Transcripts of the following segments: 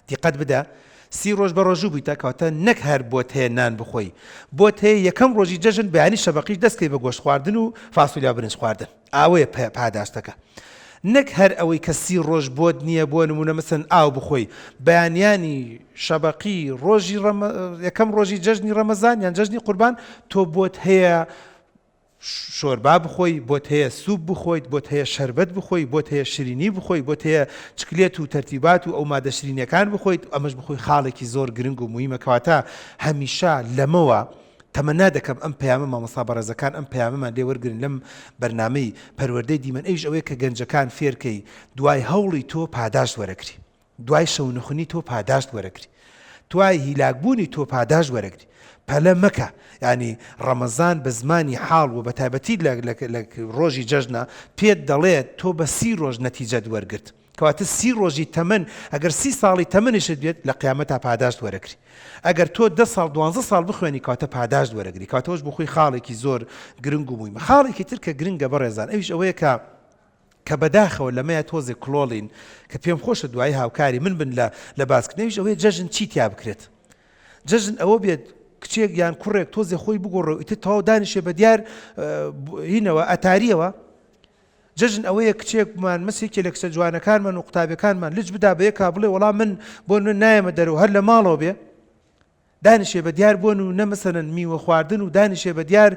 دیقەت بدە 30 ڕۆژ بە ڕۆژوو بوویتە کەواتە نەک هەر بۆت هەیە نان بخۆی بۆت هەیە یەکەم ڕۆژی جەژن بەیانی شەبەقیش دەستکەی بە گۆشت خواردن و فاسوولیا برنج خواردن ئاوەیە پاداشتەکە نەک هەر ئەوەی کە 30 ڕۆژ بۆت نییە بۆ نمونە مەسەن ئاو بخۆی بەیانیانی شەبەقی ڕۆژی یەکەم ڕۆژی جەژنی ڕەمەزان یان جەژنی قوربان تۆ بۆت هەیە شۆربا بخۆی بۆت هەیە سوپ بخۆیت بۆت هەیە شەربەت بخۆی بۆت هەیە شیرینی بخۆی بۆت هەیە چکلێت و تەرتیبات و ئەو مادە شیرینەکان بخۆیت ئەمەش بخۆی خاڵێکی زۆر گرنگ و موهیمە کەواتە هەمیشە لەمەوە تەمەنا دەکەم ئەم پەیامە مامۆستا بەڕێزەکان ئەم پەیامەمان لێ وەرگرن لەم بەرنامەی پەروەردەی دیمەن ئەویش ئەوەیە کە گەنجەکان فێرکەی دوای هەوڵی تۆ پاداشت وەرەگری دوای شەونخونی تۆ پاداشت وەرەگری دوای هیلاکبوونی تۆ پاداش وەرەگری پەلە مەکە ینی ڕەمەزان بە زمانی حاڵ و بە تایبەتی لە ڕۆژی جەژنە پێت دەڵێت تۆ بە 30 ڕۆژ نەتیجەت وەرگرت کەواتە 30 ڕۆژی تەمەن ئەگەر 30 ساڵی تەمەنیشت بێت لە قیامەتا پاداشت وەرەگری ئەگەر تۆ 10 ساڵ 12 ساڵ بخوێنی کاتە پاداشت وەرەگری کاتەوەش بخۆی خاڵێکی زۆر گرنگ و موهیمە خاڵێکی تر کە گرنگە بەڕێزان ئەویش ئەوەیە کە بەداخەوە لەمەیە تۆزێک کلۆڵین کە پێم خۆشە دوای هاوکاری من بن لە باسکردنەوەیش ئەوەیە جەژن چی تیا بکرێت جەژن ئەوە بێت کچێک یان کوڕێک تۆزێ خۆی بگۆڕەوە ئیتر تەواو دانیشێ بە دیار هینەوە ئەتاریەوە جەژن ئەوەیە کچێکمان مەسێکی لە کچە جوانەکانمان و قوتابیەکانمان لج بدا بە یەکا بڵێ وەڵام من بۆ نایەمە دەرەوە هەر لە ماڵەوە بێ دانیشێ بە دیار بۆن و نەمەسەرەن میوە خواردن و دانیشێ بە دیار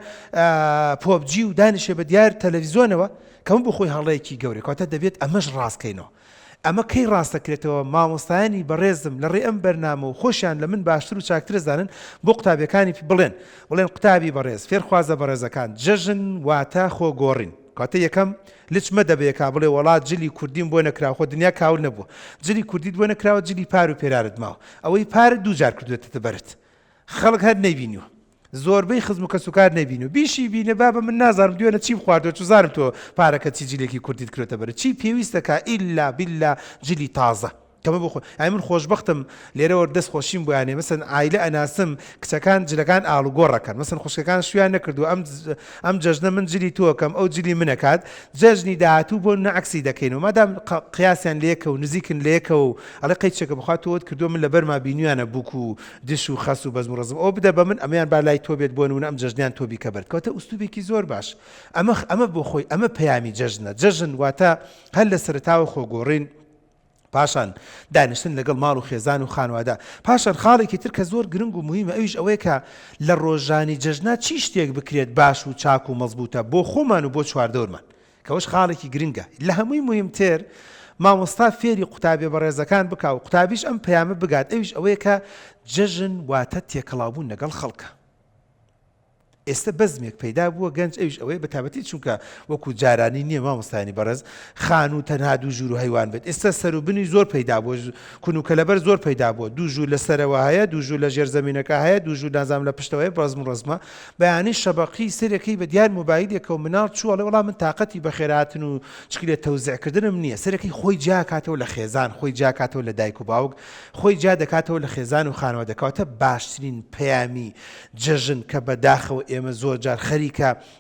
پۆبجی و دانیشێ بە دیار تەلەڤیزۆنەوە کە من بۆ خۆی هەڵەیەکی گەورە کاتە دەبێت ئەمەش ڕاستکەینەوە ئەمە کەی ڕاستەکرێتەوە مامۆستایانی بەڕێزم لە ڕێ ئەم بەرنامە و خۆشیان لە من باشتر و چاکتر زانن بۆ قوتابیەکانی بڵێن قوتابی بەڕێز فێرخوازە بەڕێزەکان جەژن واتە خۆگۆڕین کاتە یەکەم لچمە دەبێکا بڵێ وڵات جلی کوردیم بۆ نەکراوە خۆ دنیا کاول نەبووە جلی کوردیت بۆ نەکراوە جلی پار و پێرارت ماوە ئەوەی پارت دووجار کردوێتە بەرت خەڵک هەر نەیبینیوە زۆربەی خزم و کەسوکار نەبین و بیشی بینە بابە من نازانم دوێنە چی بخواردەوە چزارم تۆ پارەکە چی جلێکی کوردیت کردێتە بەرە چی پێویستەکە ئیلا بیللا جلی تازە کەمە بخۆ ئای من خۆشبەختم لێرەوە دەست خۆشیم بۆیانێ مەسەن ئایلە ئەناسم کچەکان جلەکان ئاڵوگۆڕەکەن مەسەن خوشکەکان شویان نەکردو ئەم جەژنە من جلی تۆکەم ئەو جلی منەکات جەژنی داهاتوو بۆ نەعکسی دەکەینەوە مادام قیاسیان لێکە و نزیکن لێکە و ئەڵێ قەیچێکە بخواتەوەت کردو من لە بەرما بینیوانە بووک و دش و خەس و بەزم و ڕزم ئەو بدە بە من ئەمەیان با لای تۆ بێت بۆ نمونە ئەم جەژنیان تۆ بیکە بەر کەواتە ئوستوبێکی زۆر باش ئەمە بۆ خۆی ئەمە پەیامی جەژنە جەژن واتە هەر لە سەرتاوە خۆگۆڕین پاشان دانیشتن لەگەڵ ماڵ و خێزان و خانوادا پاشان خاڵێکی تر کە زۆر گرنگ و مهمە ئەویش ئەوەیە کە لە ڕۆژانی جەژنا چی شتێک بکرێت باش و چاک و مەزبوطە بۆ خۆمان و بۆ چواردەورمان کەوەش خاڵێکی گرنگە لە هەمووی مهمتر مامۆستا فێری قوتابی بەڕێزەکان بکا و قوتابیش ئەم پەیامە بگات ئەویش ئەوەیە کە جەژن واتە تێکەڵاوبوون لەگەڵ خەڵکە ئێستا بەزمێک پەیدا بووە گەنج ئەویش ئەوەیە بە تایبەتی چونکە وەکو جارانی نییە مامۆستایانی بەڕێز خان و تەنها دوو ژوور و هەیوان بێت ئێستا سەروبنی زۆر پەیدا بووە کون و کەلەبەر زۆر پەیدا بووە دوو ژوور لە سەرەوە هەیە دوو ژوور لە ژێر زەمینەکە هەیە دوو ژوور نازام لە پشتەوەی ڕزم و ڕزمە بەیانی شەبەقی سەرەکەی بە دیار موبایلێکە و مناڵ چووەڵێ وەڵام من تااقەتی بەخێراتن و چکلێت تەوزیعکردنم نییە سەرەکەی خۆی جا کاتەوە لە خێزان خۆی جا کاتەوە لە دایک و باوک خۆی جا دەکاتەوە لە خێزان و خانەوە دەکاتە باشترین پەیامی جەژن کە بەداخەوە ئێمە زۆر جار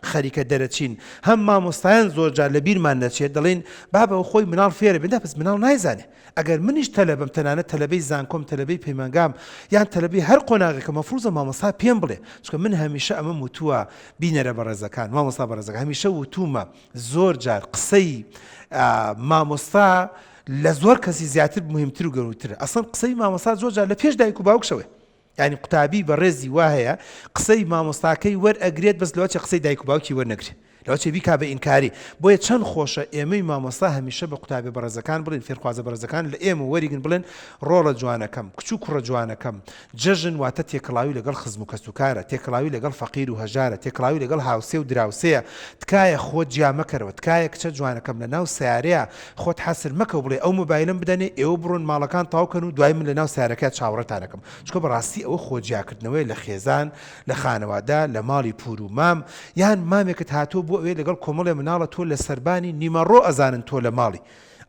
خەریکە دەرەچین هەم مامۆستایان زۆر جار لە بیرمان دەچێت دەڵێن بابە خۆی مناڵ فێرە بێت بەس مناڵ نایزانێ ئەگەر منیش تەلەبم تەنانەت تەلەبەی زانکۆم تەلەبەی پەیمانگام یان تەلەبەی هەر قۆناغێکە مەفروضە مامۆستا پێم بڵێ چونکە من هەمیشە ئەمە وتووە بینەرە بەڕێزەکان مامۆستا بەڕێزەکان هەمیشە وتومە زۆر جار قسەی مامۆستا لە زۆر کەسی زیاتر مهمتر و گەورەترە ئەسڵ قسەی مامۆستا زۆر جار لە پێش دایک و باوکشەوە ینی قوتابی بەڕێزی وایە قسەی مامۆستاکەی وەرئەگرێت بەس لەوەچە قسەی دایک و باوکی وەرنەگرێت لەوەچێ بیکا بە ئینکاری بۆیە چەند خۆشە ئێمەی مامۆستا هەمیشە بە قوتابی بەڕێزەکان بڵێن فێرخوازە بەڕێزەکان لە ئێمە وەریگن بڵێن ڕۆڵە جوانەکەم کچ و کوڕە جوانەکەم جەژن واتە تێکەڵاوی لەگەڵ خزم و کەسوکارە تێکەڵاوی لەگەڵ فەقیر و هەژارە تێکەڵاوی لەگەڵ هاوسێ و دراوسەیە تکایە خۆت جیا مەکەرەوە تکایە کچە جوانەکەم لە ناو سیارەیە خۆت حەسر مەکە بڵێ ئەو موبایلم بدەنێ ئێوە بڕۆن ماڵەکان تاوکەن و دوای من لە ناو سیارەکە چاوەڕێتانەکەم چونکە بەڕاستی ئەوە خۆجیاکردنەوەی لە خێزان لە خانەوادا لە ماڵی پور و مام یان مامێکت هاتووە بۆ ئەوێ لەگەڵ کۆمەڵێ مناڵە تۆ لە سەربانی نیمەڕۆ ئەزانن تۆ لە ماڵی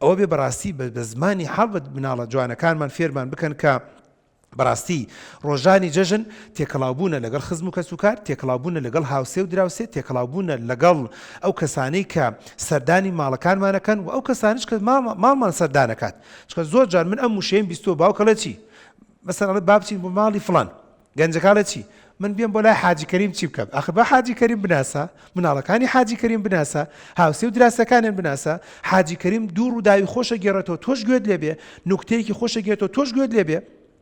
ئەوە بێ بەڕاستی بە زمانی حەڵبت مناڵە جوانەکانمان فێرمان بکەن کە بەڕاستی ڕۆژانی جەژن تێکەڵاوبوونە لەگەڵ خزم و کەسوکار، تێکەڵاوبوونە لەگەڵ هاوسێ و دراوسێ، تێکەڵاوبوونە لەگەڵ ئەو کەسانەی کە سەردانی ماڵەکانمانەکەن و ئەو کەسانش کە ماڵمان سەردانەکات. چکە زۆر جار من ئەم وشەیەم بیستۆ باوکەڵە چی مەسەڵەن با بچین بۆ ماڵی فڵان گەنجەکانە چی من بێم بۆ لای حاجی کەریم چی بکەم؟ ئاخر با حاجی کەریم بناسە، مناڵەکانی حاجی کەریم بناسە، هاوسێ و دراسەکانیان بناسە. حاجی کەریم دوور و داوی خۆشە گێڕێتەوە تۆش گوێت لێبێ، نوکتەیەکی خۆشە گێڕێتەوە تۆش گوێت لێبێ.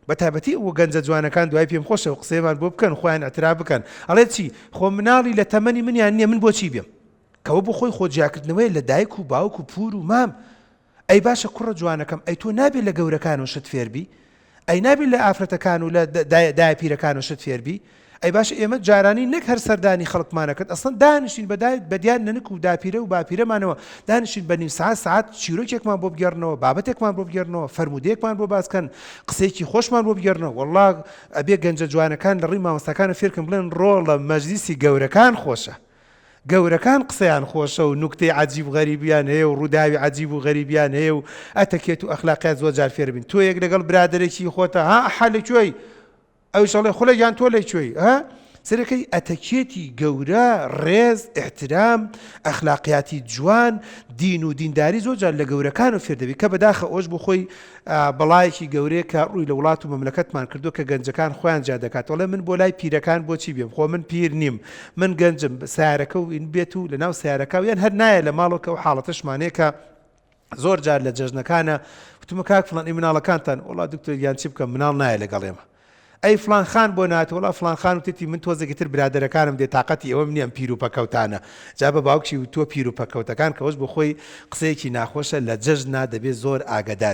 بە تایبەتی ئەوە گەنجە جوانەکان دوای پێم خۆشە و قسەیمان بۆ بکەن، خۆیان ئەترا بکەن، ئەڵێ چی خۆ مناڵی لە تەمەنی منیان نییە من بۆچی بێم؟ کەوە بۆ خۆی خۆجیاکردنەوەی لە دایک و باوک و پور و مام. ئەی باشە کوڕە جوانەکەم، ئەی تۆ نابێت لە گەورەکانەوە شت فێربی؟ ئەی نابێت لە ئافرەتەکان و لە دایە پیرەکانەوە شت فێربی؟ ئەی باشە ئێمە جارانی نەک هەر سەردانی خەڵکمانەکەت ئەسڵەن دانیشتین بەدیان نەنک و داپیرە و باپیرەمانەوە دانیشتین بە نیم ساعت چیرۆکێکمان بۆ بگەڕنەوە، بابەتێکمان بۆ بگەڕنەوە، فەرمودەیەکمان بۆ باسکەن، قسەیەکی خۆشمان بۆ بگەڕنەوە. وەڵڵا ئەبێ گەنجە جوانەکان لە ڕووی مامۆستاکانە فێرکن بڵێن ڕۆڵە مەجلیسی گەورەکان خۆشە، گەورەکان قسەیان خۆشە و نوکتەی عەجیب و غەریبیان هەیە و ڕووداوی عەجیب و غەریبیان هەیە و ئەتەکێت و ئەخلاقیات زۆر جار فێر بین. تۆ یەک لەگەڵ برادەرێکی خۆتە ها حەلەکوێی ئەویش ئەڵێ خولەیان تۆ لەکوێی ها سەرەکەی ئەتەکێتی گەورە، ڕێز، ئیحترام، ئەخلاقیاتی جوان، دین و دینداری زۆر جار لە گەورەکان و فێر دەبێت کە بەداخە ئەوش بۆ خۆی بەڵایەکی گەورەیە کە ڕووی لە وڵات و مەملەکەتمان کردو کە گەنجەکان خۆیان جا دەکات. وەڵێ من بۆ لای پیرەکان بۆچی بێم؟ خۆ من پیر نیم، من گەنجم، سیارەکە و ئین بێت و لەناو سیارەکە و یان هەر نایە لە ماڵەوە و حاڵەتەشمانەیە کە زۆر جار لە جەژنەکانە وتمە کاک فڵان مناڵەکانتان وڵا دکتۆر یان چی بکەم مناڵ نایە لەگەڵ ئێمە. ئەی فلان خان بۆ ناتوەڵا فلان خان وتێتی من تۆزێکتر برادەرەکانم دێ تااقەتی ئەوە منیان پیر و پەکەوتانە جا بە باوکی و تۆ پیر و پەکەوتەکان کەەوەش بۆ خۆی قسەیەکی ناخۆشە لە جەژنا دەبێت زۆر ئاگدار